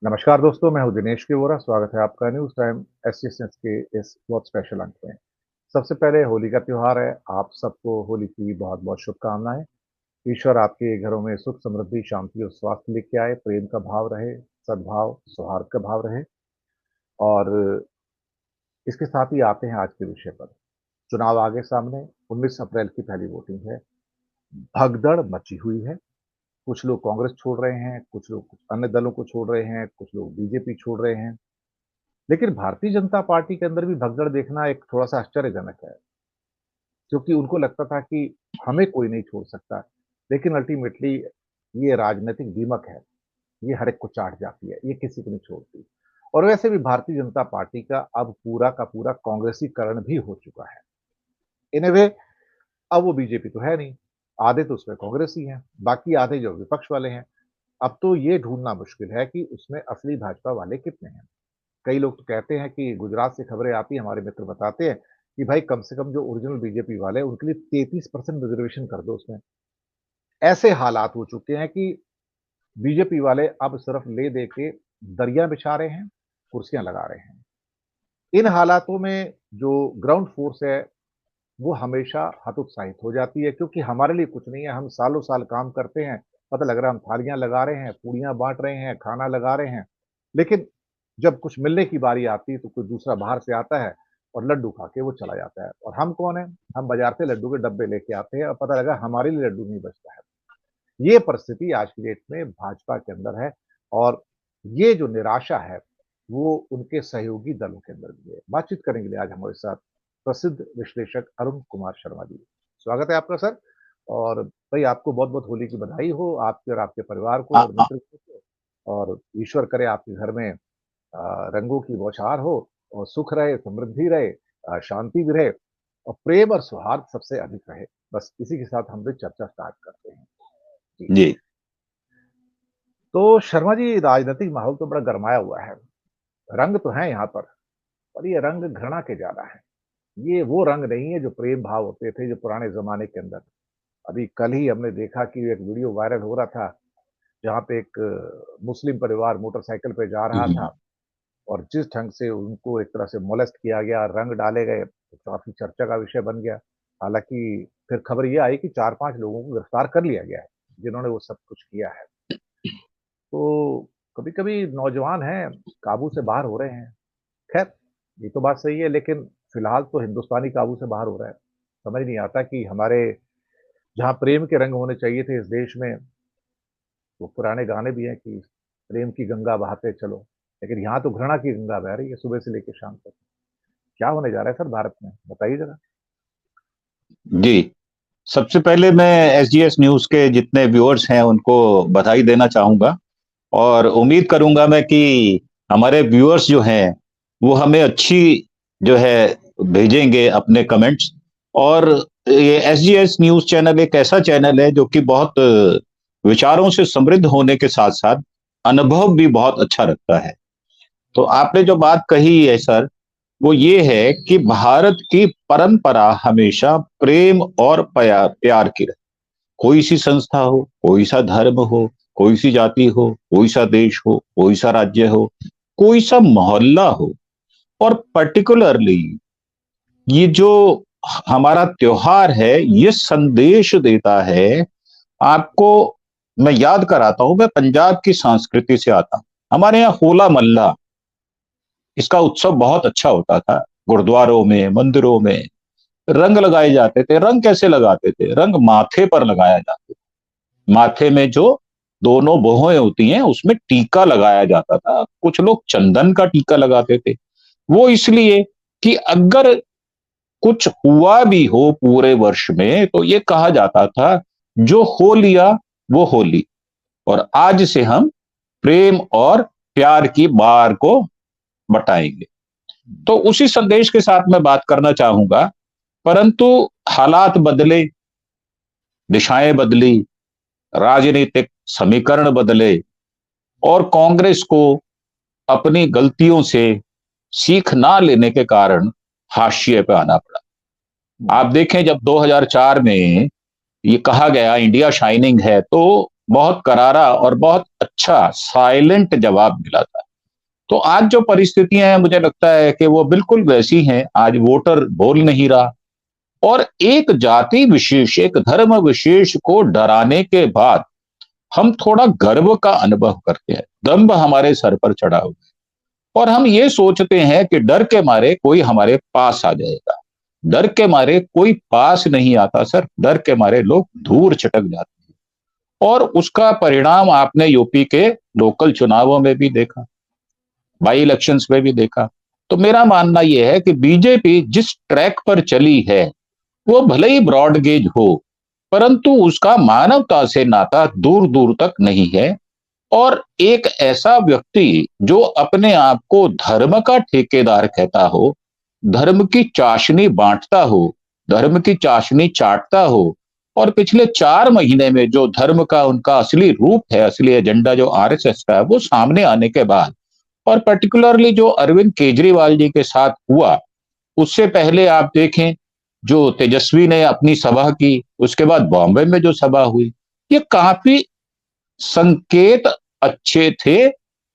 नमस्कार दोस्तों, मैं हूं दिनेश के वोरा। स्वागत है आपका न्यूज टाइम एसएस के इस बहुत स्पेशल अंक में। सबसे पहले होली का त्योहार है, आप सबको होली की बहुत बहुत शुभकामनाएं। ईश्वर आपके घरों में सुख समृद्धि शांति और स्वास्थ्य लेके आए, प्रेम का भाव रहे, सद्भाव सौहार्द का भाव रहे। और इसके साथ ही आते हैं आज के विषय पर। चुनाव आगे सामने, 19 अप्रैल की पहली वोटिंग है। भगदड़ मची हुई है। कुछ लोग कांग्रेस छोड़ रहे हैं, कुछ लोग कुछ अन्य दलों को छोड़ रहे हैं, कुछ लोग बीजेपी छोड़ रहे हैं। लेकिन भारतीय जनता पार्टी के अंदर भी भगदड़ देखना एक थोड़ा-सा आश्चर्यजनक है, क्योंकि उनको लगता था कि हमें कोई नहीं छोड़ सकता। लेकिन अल्टीमेटली ये राजनीतिक दीमक है, ये हर एक को चाट जाती है, ये किसी को नहीं छोड़ती। और वैसे भी भारतीय जनता पार्टी का अब पूरा का पूरा कांग्रेसीकरण भी हो चुका है। इन अ वे अब वो बीजेपी तो है नहीं, आधे तो उसमें कांग्रेसी हैं, बाकी आधे जो विपक्ष वाले हैं। अब तो ये ढूँढना मुश्किल है कि उसमें असली भाजपा वाले कितने हैं। कई लोग तो कहते हैं कि गुजरात से खबरें आती हैं, हमारे मित्र बताते हैं कि भाई कम से कम जो ओरिजिनल बीजेपी वाले हैं, उनके लिए 33% रिज़र्वेशन कर दो उसमें। ऐसे हालात हो चुके हैं कि बीजेपी वाले अब सिर्फ ले दे के दरिया बिछा रहे हैं, कुर्सियाँ लगा रहे हैं। इन हालातों में जो ग्राउंड फ़ोर्स है, वो हमेशा हतोत्साहित हो जाती है, क्योंकि हमारे लिए कुछ नहीं है, हम सालों-साल काम करते हैं, पता लग रहा है हम थालियाँ लगा रहे हैं, पूड़ियाँ बाँट रहे हैं, खाना लगा रहे हैं। लेकिन जब कुछ मिलने की बारी आती है तो कोई दूसरा बाहर से आता है और लड्डू खा के वो चला जाता है। और हम कौन हैं? हम बाज़ार से लड्डू के डब्बे लेके आते हैं और पता लगा हमारे लिए लड्डू नहीं बचता है। ये परिस्थिति आज की डेट में भाजपा के अंदर है। और ये जो निराशा है, वो उनके सहयोगी दलों के अंदर भी है। बातचीत करेंगे आज हमारे साथ प्रसिद्ध विश्लेषक अरुण कुमार शर्मा जी। स्वागत है आपका सर। और भाई आपको बहुत-बहुत होली की बधाई हो, आपके और आपके परिवार को और मित्र को। और ईश्वर करे आपके घर में रंगों की बौछार हो और सुख रहे, समृद्धि रहे, शांति भी रहे और प्रेम और सौहार्द सबसे अधिक रहे। बस इसी के साथ हम भी चर्चा स्टार्ट करते हैं। जी। जी। तो शर्मा जी, राजनीतिक माहौल तो बड़ा गरमाया हुआ है। रंग तो हैं यहाँ पर ये रंग घृणा के ज़्यादा हैं। ये वो रंग नहीं है जो प्रेम भाव होते थे, जो पुराने ज़माने के अंदर। अभी कल ही हमने देखा कि एक वीडियो वायरल हो रहा था, जहाँ पे एक मुस्लिम परिवार मोटरसाइकिल पे जा रहा हम्म। था और जिस ढंग से उनको एक तरह से मोलेस्ट किया गया, रंग डाले गए, तो काफ़ी चर्चा का विषय बन गया। हालाँकि फिर खबर ये आई कि 4-5 लोगों को गिरफ्तार कर लिया गया है, जिन्होंने वो सब कुछ किया है। तो कभी-कभी नौजवान हैं, काबू से बाहर हो रहे हैं। खैर, ये तो बात सही है, लेकिन फिलहाल तो हिंदुस्तानी काबू से बाहर हो रहा है। समझ नहीं आता कि हमारे जहाँ प्रेम के रंग होने चाहिए थे इस देश में, वो पुराने गाने भी हैं कि प्रेम की गंगा बहाते चलो, लेकिन यहाँ तो घृणा की गंगा बह रही है सुबह से लेके शाम तक। क्या होने जा रहा है सर भारत में? बताइए ज़रा। जी। सबसे पहले मैं एसजीएस न्यूज के जितने व्यूअर्स हैं उनको बधाई देना चाहूंगा और उम्मीद करूंगा मैं कि हमारे व्यूअर्स जो हैं वो हमें अच्छी जो है भेजेंगे अपने कमेंट्स। और ये एसजीएस न्यूज चैनल एक ऐसा चैनल है जो कि बहुत विचारों से समृद्ध होने के साथ साथ अनुभव भी बहुत अच्छा रखता है। तो आपने जो बात कही है सर, वो ये है कि भारत की परंपरा हमेशा प्रेम और प्यार प्यार की रहे। कोई सी संस्था हो, कोई सा धर्म हो, कोई सी जाति हो, कोई सा देश हो, कोई सा राज्य हो, कोई सा मोहल्ला हो, और पर्टिकुलरली ये जो हमारा त्योहार है ये संदेश देता है आपको। मैं याद कराता हूं, मैं पंजाब की संस्कृति से आता हूं। हमारे यहाँ होला मोहल्ला इसका उत्सव बहुत अच्छा होता था। गुरुद्वारों में, मंदिरों में रंग लगाए जाते थे। रंग कैसे लगाते थे? रंग माथे पर लगाया जाता था। माथे में जो दोनों भौहें होती हैं उसमें टीका लगाया जाता था। कुछ लोग चंदन का टीका लगाते थे। वो इसलिए कि अगर कुछ हुआ भी हो पूरे वर्ष में तो ये कहा जाता था जो हो लिया वो होली, और आज से हम प्रेम और प्यार की बार को बटाएंगे। तो उसी संदेश के साथ मैं बात करना चाहूंगा। परंतु हालात बदले, दिशाएं बदली, राजनीतिक समीकरण बदले और कांग्रेस को अपनी गलतियों से सीख ना लेने के कारण हाशिए पे आना पड़ा। आप देखें, जब 2004 में ये कहा गया इंडिया शाइनिंग है, तो बहुत करारा और बहुत अच्छा साइलेंट जवाब मिला था। तो आज जो परिस्थितियां हैं मुझे लगता है कि वो बिल्कुल वैसी हैं। आज वोटर बोल नहीं रहा, और एक जाति विशेष, एक धर्म विशेष को डराने के बाद हम थोड़ा गर्व का अनुभव करते हैं, दंभ हमारे सर पर चढ़ा हुआ है, और हम ये सोचते हैं कि डर के मारे कोई हमारे पास आ जाएगा। डर के मारे कोई पास नहीं आता सर, डर के मारे लोग दूर छिटक जाते हैं। और उसका परिणाम आपने यूपी के लोकल चुनावों में भी देखा, बाई इलेक्शंस में भी देखा। तो मेरा मानना यह है कि बीजेपी जिस ट्रैक पर चली है वो भले ही ब्रॉड गेज हो, परंतु उसका मानवता से नाता दूर दूर तक नहीं है। और एक ऐसा व्यक्ति जो अपने आप को धर्म का ठेकेदार कहता हो, धर्म की चाशनी बांटता हो, धर्म की चाशनी चाटता हो, और पिछले 4 महीने में जो धर्म का उनका असली रूप है, असली एजेंडा जो आरएसएस का है, वो सामने आने के बाद, और पर्टिकुलरली जो अरविंद केजरीवाल जी के साथ हुआ, उससे पहले आप देखें जो तेजस्वी ने अपनी सभा की, उसके बाद बॉम्बे में जो सभा हुई, ये काफी संकेत अच्छे थे।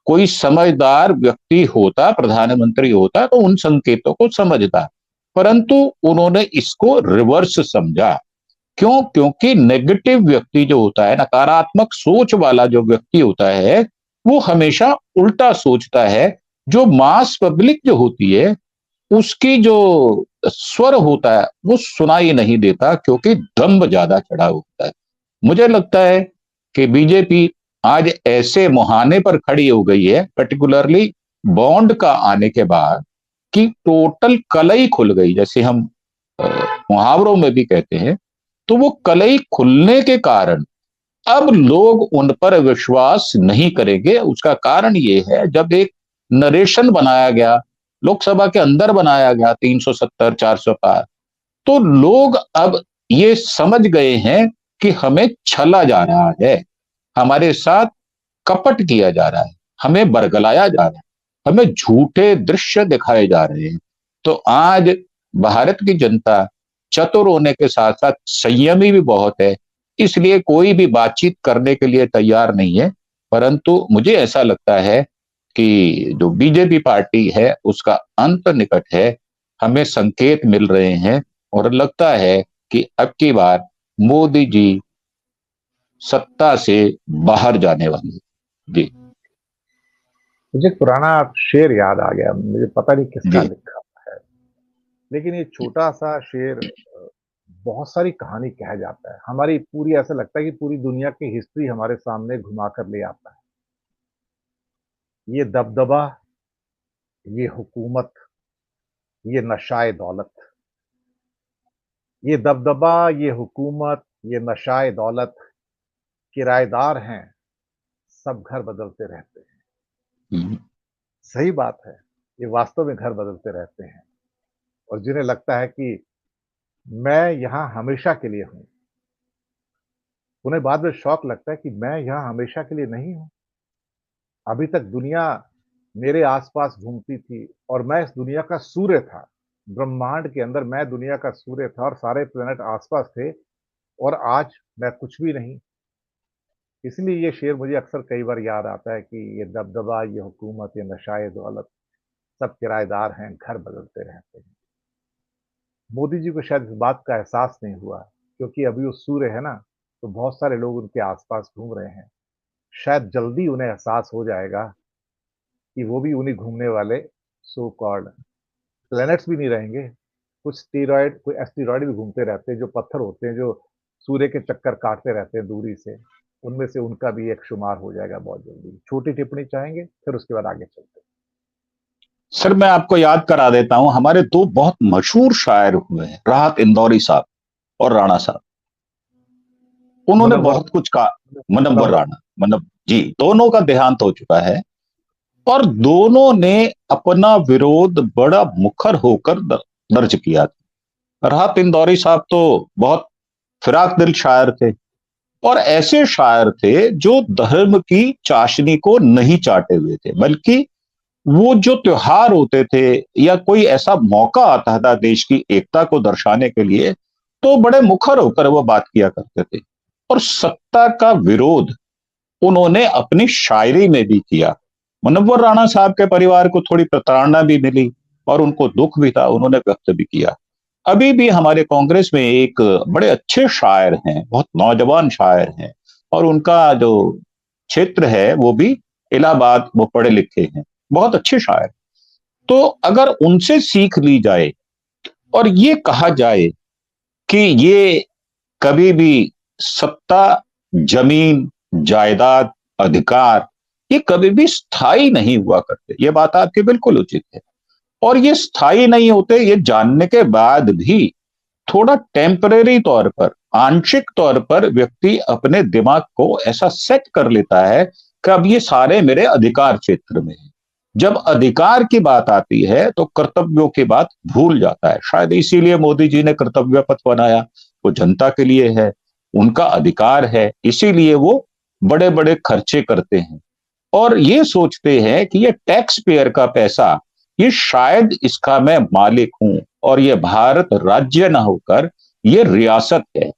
कोई समझदार व्यक्ति होता, प्रधानमंत्री होता, तो उन संकेतों को समझता, परंतु उन्होंने इसको रिवर्स समझा। क्यों? क्योंकि नेगेटिव व्यक्ति जो होता है, नकारात्मक सोच वाला जो व्यक्ति होता है, वो हमेशा उल्टा सोचता है। जो मास पब्लिक जो होती है, उसकी जो स्वर होता है वो सुनाई नहीं देता, क्योंकि दंभ ज्यादा चढ़ा होता है। मुझे लगता है कि बीजेपी आज ऐसे मुहाने पर खड़ी हो गई है, पर्टिकुलरली बॉन्ड का आने के बाद, कि टोटल कलई खुल गई, जैसे हम मुहावरों में भी कहते हैं। तो वो कलई खुलने के कारण अब लोग उन पर विश्वास नहीं करेंगे। उसका कारण ये है, जब एक नरेशन बनाया गया, लोकसभा के अंदर बनाया गया 370 400 पार, तो लोग अब ये समझ गए हैं कि हमें छला जा रहा है, हमारे साथ कपट किया जा रहा है, हमें बरगलाया जा रहा है, हमें झूठे दृश्य दिखाए जा रहे हैं। तो आज भारत की जनता चतुर होने के साथ साथ संयमी भी बहुत है, इसलिए कोई भी बातचीत करने के लिए तैयार नहीं है। परंतु मुझे ऐसा लगता है कि जो बीजेपी पार्टी है उसका अंत निकट है, हमें संकेत मिल रहे हैं, और लगता है कि अब की बार मोदी जी सत्ता से बाहर जाने वाले हैं। जी मुझे एक पुराना शेर याद आ गया, मुझे पता नहीं किसका जी लिखा है, लेकिन ये छोटा-सा शेर बहुत सारी कहानी कह जाता है। हमारी पूरी ऐसा लगता है कि पूरी दुनिया की हिस्ट्री हमारे सामने घुमा कर ले आता है। ये दबदबा, ये हुकूमत, ये नशाए दौलत। ये दबदबा, ये हुकूमत, ये नशाए दौलत, किराएदार हैं, सब घर बदलते रहते हैं। हम्म, सही बात है, ये वास्तव में घर बदलते रहते हैं, और जिन्हें लगता है कि मैं यहाँ हमेशा के लिए हूँ, उन्हें बाद में शौक लगता है कि मैं यहाँ हमेशा के लिए नहीं हूँ। अभी तक दुनिया मेरे आस-पास घूमती थी और मैं इस दुनिया का सूर्य था। ब्रह्मांड के अंदर मैं दुनिया का सूर्य था और सारे प्लैनेट आस-पास थे, और आज मैं कुछ भी नहीं। इसलिए ये शेर मुझे अक्सर कई बार याद आता है कि ये दबदबा, ये हुकूमत, ये नशाए दौलत, सब किराएदार हैं, घर बदलते रहते हैं। मोदी जी को शायद इस बात का एहसास नहीं हुआ, क्योंकि अभी वो सूर्य है ना, तो बहुत सारे लोग उनके आस-पास घूम रहे हैं। शायद जल्दी उन्हें एहसास हो जाएगा कि वो भी उन्हीं घूमने वाले सो कॉल्ड प्लैनेट्स भी नहीं रहेंगे। कुछ स्टेरॉइड, कोई एस्टेरॉइड भी घूमते रहते हैं, जो पत्थर होते हैं, जो सूर्य के चक्कर काटते रहते हैं दूरी से। उनमें से उनका भी एक शुमार हो जाएगा बहुत जल्दी। छोटी टिप्पणी चाहेंगे? फिर उसके बाद आगे चलते हैं। सर मैं आपको याद करा देता हूं, हमारे दो बहुत मशहूर शायर हुए हैं, राहत इंदौरी साहब और राणा साहब। उन्होंने मुनव्वर बहुत कुछ कहा। मुनव्वर मुनव्वर राणा, मतलब जी, दोनों का देहांत हो चुका है, और दोनों ने अपना विरोध बड़ा मुखर होकर दर्ज किया था। राहत इंदौरी साहब तो बहुत फिराक दिल शायर थे, और ऐसे शायर थे जो धर्म की चाशनी को नहीं चाटे हुए थे, बल्कि वो जो त्योहार होते थे या कोई ऐसा मौका आता था देश की एकता को दर्शाने के लिए, तो बड़े मुखर होकर वो बात किया करते थे। और सत्ता का विरोध उन्होंने अपनी शायरी में भी किया। मुनव्वर राणा साहब के परिवार को थोड़ी प्रताड़ना भी मिली और उनको दुख भी था, उन्होंने व्यक्त भी किया। अभी भी हमारे कांग्रेस में एक बड़े अच्छे शायर हैं, बहुत नौजवान शायर हैं, और उनका जो क्षेत्र है वो भी इलाहाबाद, वो पढ़े लिखे हैं, बहुत अच्छे शायर। तो अगर उनसे सीख ली जाए और ये कहा जाए कि ये कभी भी सत्ता, जमीन, जायदाद, अधिकार, ये कभी भी स्थायी नहीं हुआ करते, ये बात आपकी बिल्कुल उचित है। और ये स्थायी नहीं होते, ये जानने के बाद भी थोड़ा टेम्परेरी तौर पर, आंशिक तौर पर व्यक्ति अपने दिमाग को ऐसा सेट कर लेता है कि अब ये सारे मेरे अधिकार क्षेत्र में है। जब अधिकार की बात आती है तो कर्तव्यों की बात भूल जाता है। शायद इसीलिए मोदी जी ने कर्तव्य पथ बनाया, वो जनता के लिए है, उनका अधिकार है, इसीलिए वो बड़े बड़े खर्चे करते हैं और ये सोचते हैं कि ये टैक्स पेयर का पैसा, ये शायद इसका मैं मालिक हूं और ये भारत राज्य ना होकर ये रियासत है,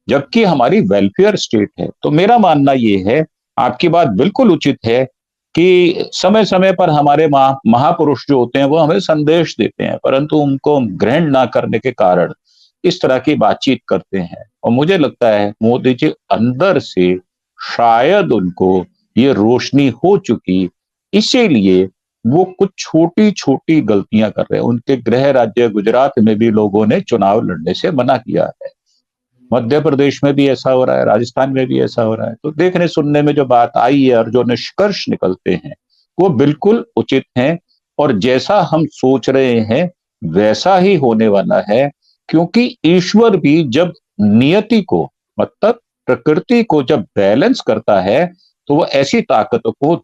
जबकि हमारी वेलफेयर स्टेट है। तो मेरा मानना ये है, आपकी बात बिल्कुल उचित है कि समय समय पर हमारे महापुरुष जो होते हैं वो हमें संदेश देते हैं, परंतु उनको ग्रहण ना करने के कारण इस तरह की बातचीत करते हैं। और मुझे लगता है मोदी जी अंदर से शायद उनको ये रोशनी हो चुकी, इसीलिए वो कुछ छोटी छोटी गलतियां कर रहे हैं। उनके गृह राज्य गुजरात में भी लोगों ने चुनाव लड़ने से मना किया है, मध्य प्रदेश में भी ऐसा हो रहा है, राजस्थान में भी ऐसा हो रहा है। तो देखने सुनने में जो बात आई है और जो निष्कर्ष निकलते हैं वो बिल्कुल उचित हैं और जैसा हम सोच रहे हैं वैसा ही होने वाला है, क्योंकि ईश्वर भी जब नियति को, मतलब प्रकृति को जब बैलेंस करता है तो वो ऐसी ताकत को